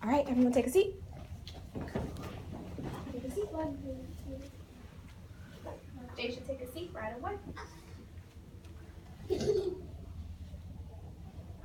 All right, everyone take a seat. Take a seat, one. Jay should take a seat right away.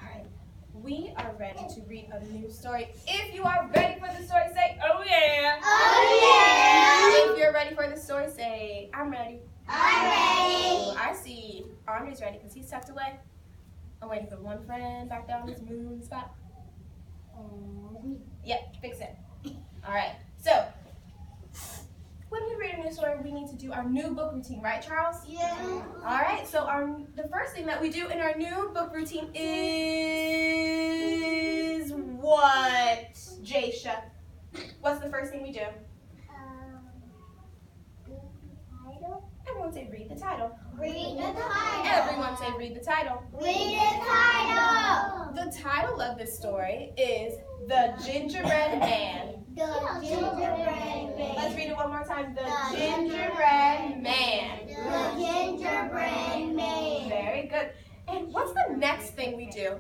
All right, we are ready to read a new story. If you are ready for the story, say, oh yeah. Oh yeah. If you're ready for the story, say, I'm ready. I'm ready. Ooh, I see Andre's ready because he's tucked away. I'm waiting for one friend back down this moon spot. Yep, fix it. All right, so when we read a new story, we need to do our new book routine, right, Charles? Yeah. All right, so the first thing that we do in our new book routine is what, Jasha? What's the first thing we do? Title. Everyone say read the title. Read the title. Everyone say read the title. Read the title. The title of this story is The Gingerbread Man. The Gingerbread Man. Let's read it one more time. The Gingerbread Man. The Gingerbread Man. Very good. And what's the next thing we do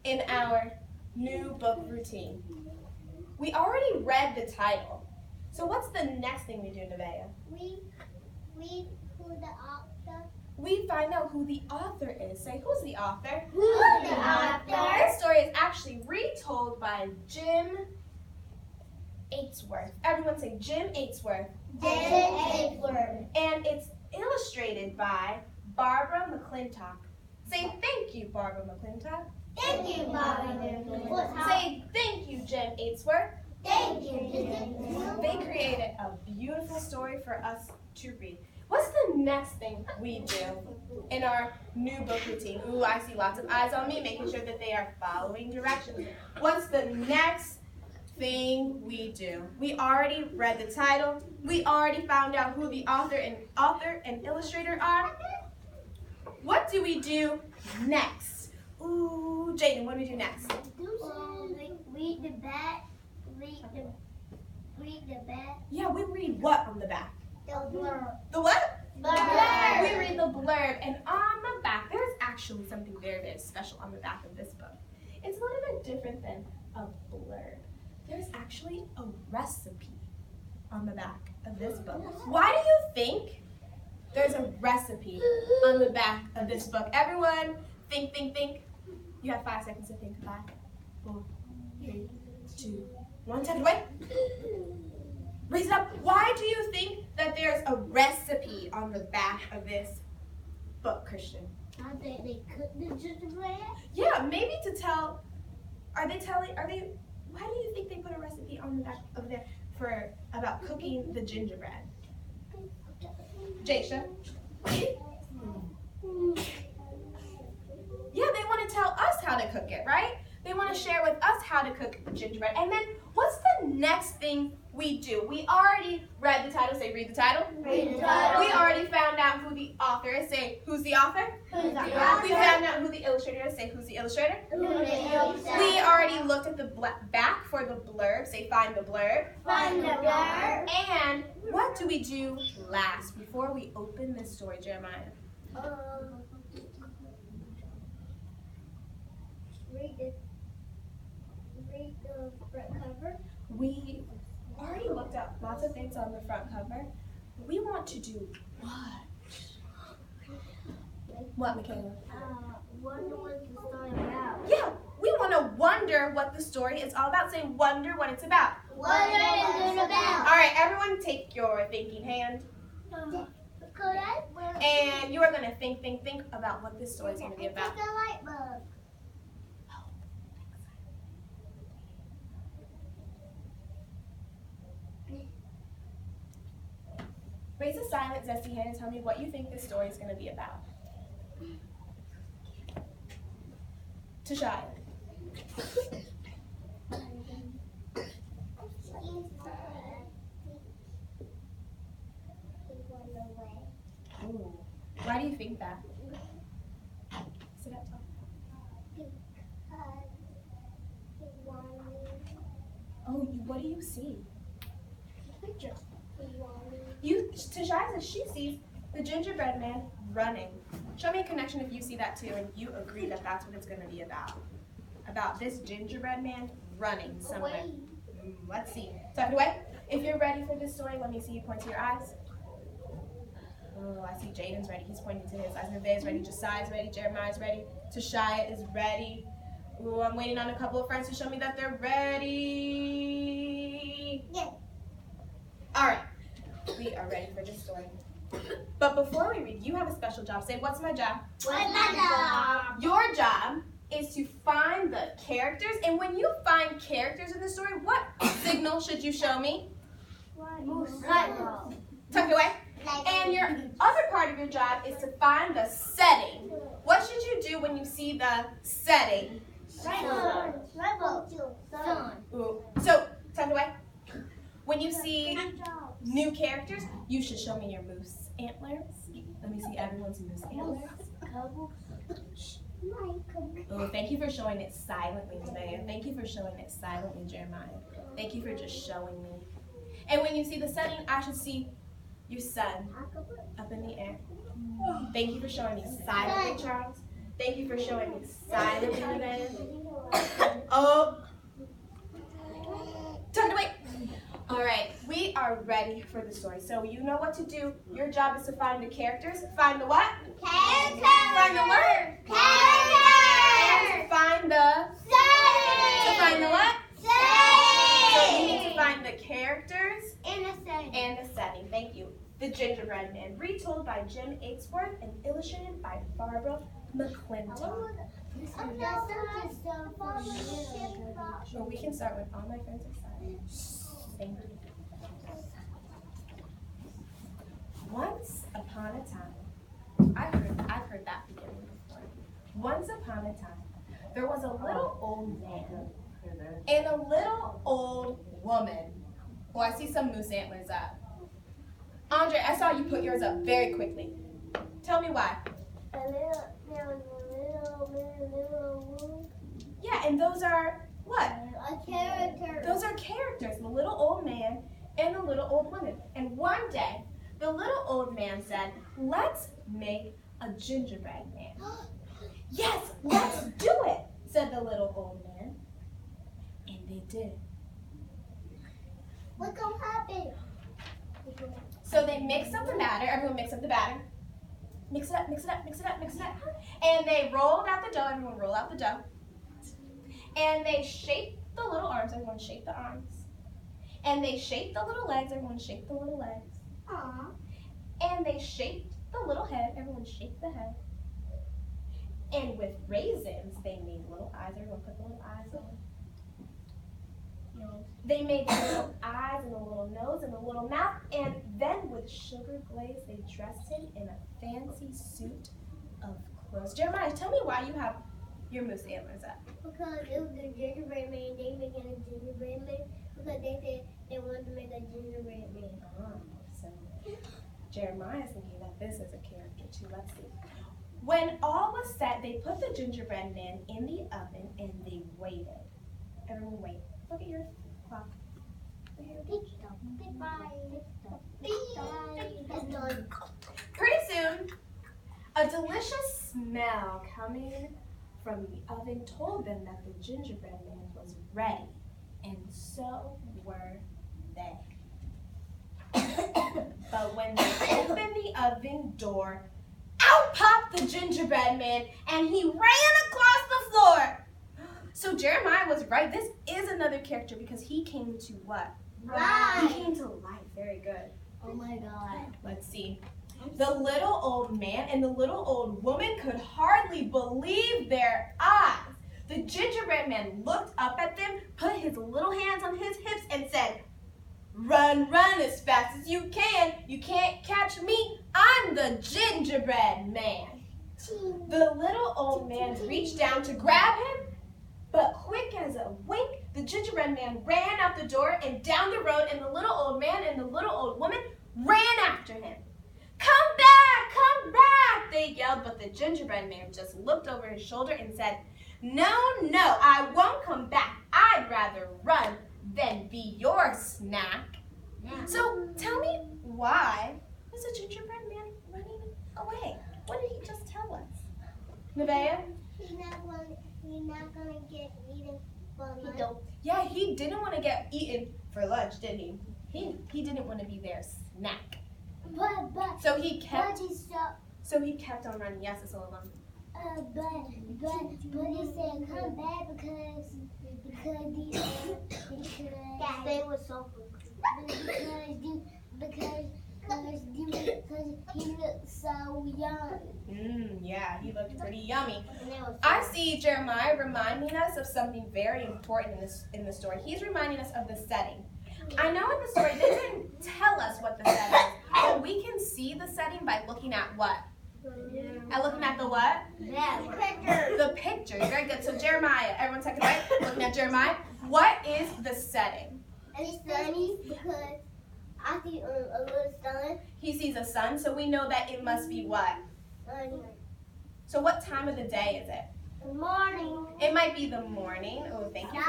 in our new book routine? We already read the title. So what's the next thing we do, Nevaeh? We read who the author. We find out who the author is. Say, who's the author? Who's the author? This story is actually retold by Jim Ainsworth. Everyone say Jim Ainsworth. Jim Ainsworth. And it's illustrated by Barbara McClintock. Say thank you, Barbara McClintock. Thank you, Bobby. Say thank you, Jim Ainsworth. Thank you. They created a beautiful story for us to read. What's the next thing we do in our new book routine? Ooh, I see lots of eyes on me, making sure that they are following directions. What's the next thing we do? We already read the title. We already found out who the author and illustrator are. What do we do next? Ooh, Jaden, what do we do next? Read the back. Read the back. Yeah, we read what on the back? The blurb. The what? Blurb. We read the blurb, and on the back, there's actually something very, very special on the back of this book. It's a little bit different than a blurb. There's actually a recipe on the back of this book. Why do you think there's a recipe on the back of this book? Everyone, think, think, think. You have 5 seconds to think. 5, 4, 3, 2, 1. Time to wait. Raise it up. Why do you think that there's a recipe on the back of this book, Christian? I think they cooked the gingerbread. Yeah, maybe to tell. Why do you think they put a recipe on the back of there about cooking the gingerbread? Jasha? Yeah, they want to tell us how to cook it, right? They want to share with us how to cook gingerbread. And then what's the next thing we do? We already read the title. Say, read the title. Read the title. We already found out who the author is. Say, who's the author? Who's the We author? found out who the illustrator is. Say, who's the illustrator? Who's the illustrator? We already looked at the back for the blurb. Say, find the blurb. Find the blurb. And what do we do last before we open this story, Jeremiah? Read the front cover. We already looked at lots of things on the front cover. We want to do what? What, Michaela? Wonder what the story about. Yeah, we want to wonder what the story is all about. Say, wonder what it's about. What is it about? All right, everyone take your thinking hand. And you are going to think about what this story is going to be about. It's a light bulb. Raise a silent, zesty hand and tell me what you think this story is going to be about. Tashaya. Ooh. Why do you think that? Sit up tall. Oh, what do you see? Picture. Tashaya says she sees the gingerbread man running. Show me a connection if you see that too and you agree that that's what it's going to be about. about this gingerbread man running somewhere. Let's see. Tuck it away. If you're ready for this story, let me see you point to your eyes. Oh, I see Jaden's ready. He's pointing to his eyes. Nevaeh's ready. Josiah's ready. Jeremiah's ready. Tashiah is ready. Ooh, I'm waiting on a couple of friends to show me that they're ready. Yeah. All right. We are ready for this story. But before we read, you have a special job. Say, what's my job? What's my job? Your job is to find the characters. And when you find characters in the story, what signal should you show me? Tuck it away. And your other part of your job is to find the setting. What should you do when you see the setting? Sun. Ooh. So, tuck it away. When you see new characters, you should show me your moose antlers. Let me see everyone's moose antlers. Oh, thank you for showing it silently, Nevaeh. Thank you for showing it silently, Jeremiah. Thank you for just showing me. And when you see the setting, I should see your sun up in the air. Thank you for showing me silently, Charles. Thank you for showing me silently, Nevaeh. Oh. Tuck it away. All right, we are ready for the story. So you know what to do. Your job is to find the characters. Find the what? Characters. Find the what? Characters. Find the Setting. to find the what? Setting. So you need to find the characters In a setting. and the setting. Thank you. The Gingerbread Man, retold by Jim Aiksworth and illustrated by Barbara McClintock. Or we can start with all my friends excited. Thank you. Once upon a time, I've heard that beginning before. Once upon a time, there was a little old man and a little old woman. Oh, I see some moose antlers up. Andre, I saw you put yours up very quickly. Tell me why. Yeah, and those are what? A character. Those are characters, the little old man and the little old woman. And one day, the little old man said, let's make a gingerbread man. Yes, let's do it, said the little old man. And they did. What's gonna happen? So they mixed up the batter. Everyone mix up the batter. Mix it up, mix it up, mix it up, mix it up. And they rolled out the dough. Everyone roll out the dough. And they shaped the little arms. Everyone shaped the arms. And they shaped the little legs. Everyone shaped the little legs. Aww. And they shaped the little head. Everyone shaped the head. And with raisins, they made little eyes. Everyone put the little eyes on. They made the little eyes and the little nose and the little mouth. And then with sugar glaze, they dressed him in a fancy suit of clothes. Jeremiah, tell me why you have your moose antlers up. Because it was the gingerbread man. They making a gingerbread man because they said they wanted to make a gingerbread man. So Jeremiah's thinking that this is a character too. Let's see. When all was set, they put the gingerbread man in the oven and they waited. Everyone wait. Look at your clock. Pretty soon, a delicious smell coming from the oven told them that the gingerbread man was ready, and so were they. But when they opened the oven door, out popped the gingerbread man, and he ran across the floor. So Jeremiah was right. This is another character because he came to what? Right. He came to life. Very good. Oh my God. Let's see. The little old man and the little old woman could hardly believe their eyes. The gingerbread man looked up at them, put his little hands on his hips, and said, "Run, run as fast as you can. You can't catch me. I'm the gingerbread man." The little old man reached down to grab him, but quick as a wink, the gingerbread man ran out the door and down the road, and the little old man and the little old woman ran after him. "Come back, come back," they yelled, but the gingerbread man just looked over his shoulder and said, "No, no, I won't come back. I'd rather run than be your snack." So tell me, why was the gingerbread man running away? What did he just tell us? Nevaeh? He's not gonna get Yeah, he didn't want to get eaten for lunch, did he? He didn't want to be their snack. So he kept on running. Yes, it's all along. But he said come back because they were so because he looked so young. Yeah, he looked pretty yummy. I see Jeremiah reminding us of something very important in the story. He's reminding us of the setting. I know in the story they didn't tell us what the setting is, but we can see the setting by looking at what? By looking at the what? The picture. Very good. So Jeremiah, everyone take it away. Looking at Jeremiah. What is the setting? It's sunny because I see a little sun. He sees a sun, so we know that it must be what? So what time of the day is it? Morning. It might be the morning. Oh, thank you.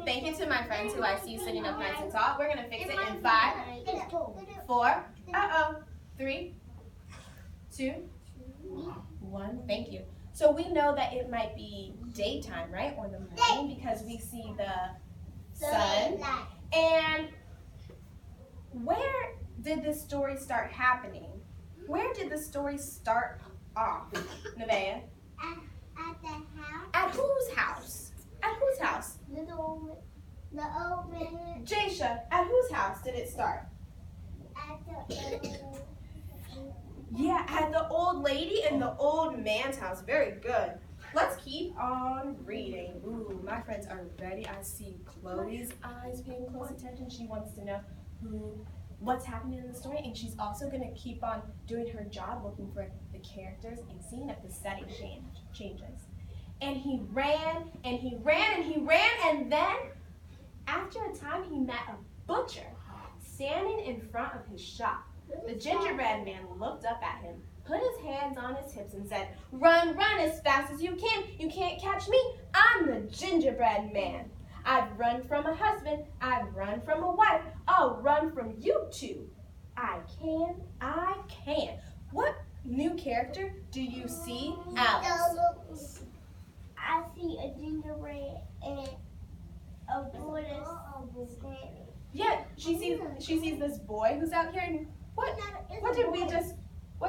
Thank you to my friends who I see sitting up nice and tall. We're going to fix it in 5, 4, 3, 2, 1. Thank you. So we know that it might be daytime, right? Or the morning because we see the sun. And where did this story start happening? Where did the story start off, Nevaeh? At the house. At whose house? At whose house? The old man. Jasha, at whose house did it start? At the Yeah, at the old lady and the old man's house. Very good. Let's keep on reading. Ooh, my friends are ready. I see Chloe's eyes paying close attention. She wants to know what's happening in the story, and she's also going to keep on doing her job, looking for the characters and seeing if the setting changes. And he ran, and he ran, and he ran, and then, after a time, he met a butcher standing in front of his shop. The gingerbread man looked up at him, put his hands on his hips, and said, "Run, run as fast as you can. You can't catch me. I'm the gingerbread man. I've run from a husband. I've run from a wife. I'll run from you two. I can. What new character do you see, Alice? I see a gingerbread and a boy that's standing. Yeah, she sees this boy who's out here, and what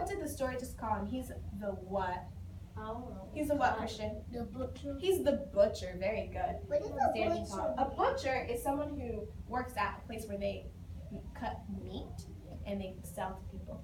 did the story just call him? He's the what? He's the what, Christian? The butcher. He's the butcher. Very good. What is a Standing butcher? tall. A butcher is someone who works at a place where they cut meat and they sell to people.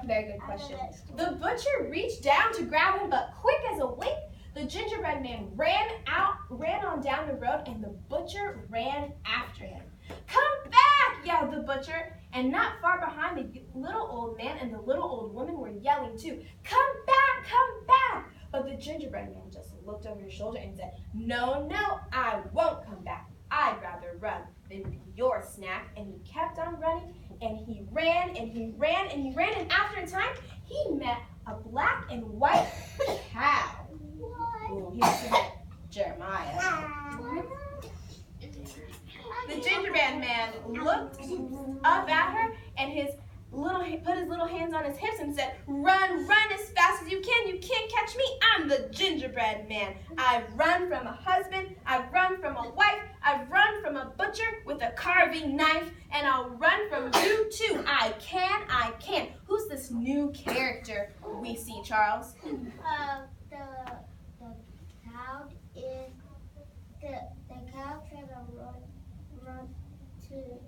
Very good question. The butcher reached down to grab him, but quick as a wink, the gingerbread man ran on down the road, and the butcher ran after him. "Come back!" yelled the butcher, and not far behind, the little old man and the little old woman were yelling too. "Come back! Come back!" But the gingerbread man just looked over his shoulder and said, "No, no, I won't come back. I'd rather run than be your snack." And he kept on running, and he ran, and he ran, and he ran, and after a time, he met a black and white cow. Ooh, he must have met Jeremiah. The gingerbread man looked up at her and put his little hands on his hips and said, "Run, run as fast as you can. You can't catch me. I'm the gingerbread man. I've run from a husband. I've run from a wife. I've run from a butcher with a carving knife. And I'll run from you too. I can. Who's this new character we see, Charles? The cow is the cow trying to run to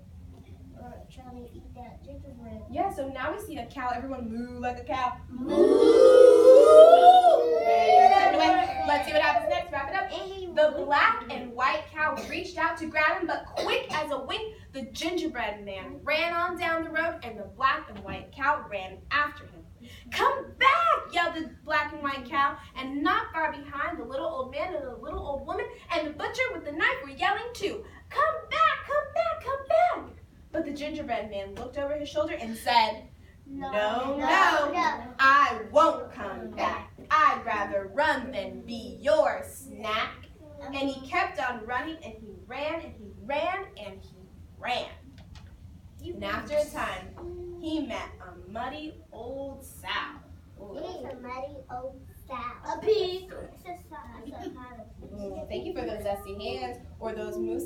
trying to eat that gingerbread. Yeah, so now we see a cow. Everyone moo like a cow. Moo! Let's see what happens next. Wrap it up. The black and white cow reached out to grab him, but quick as a wink, the gingerbread man ran on down the road, and the black and white cow ran after him. "Come back!" yelled the black and white cow, and not far behind, the little old man and the little old woman and the butcher with the knife were yelling too. "Come back! Come back! Come back!" But the gingerbread man looked over his shoulder and said, No, I won't come back. I'd rather run than be your snack." And he kept on running, and he ran, and he ran, and he ran. And after a time, he met a muddy old sow. He's a muddy old A pig. It's a kind of Thank you for those zesty hands or those moose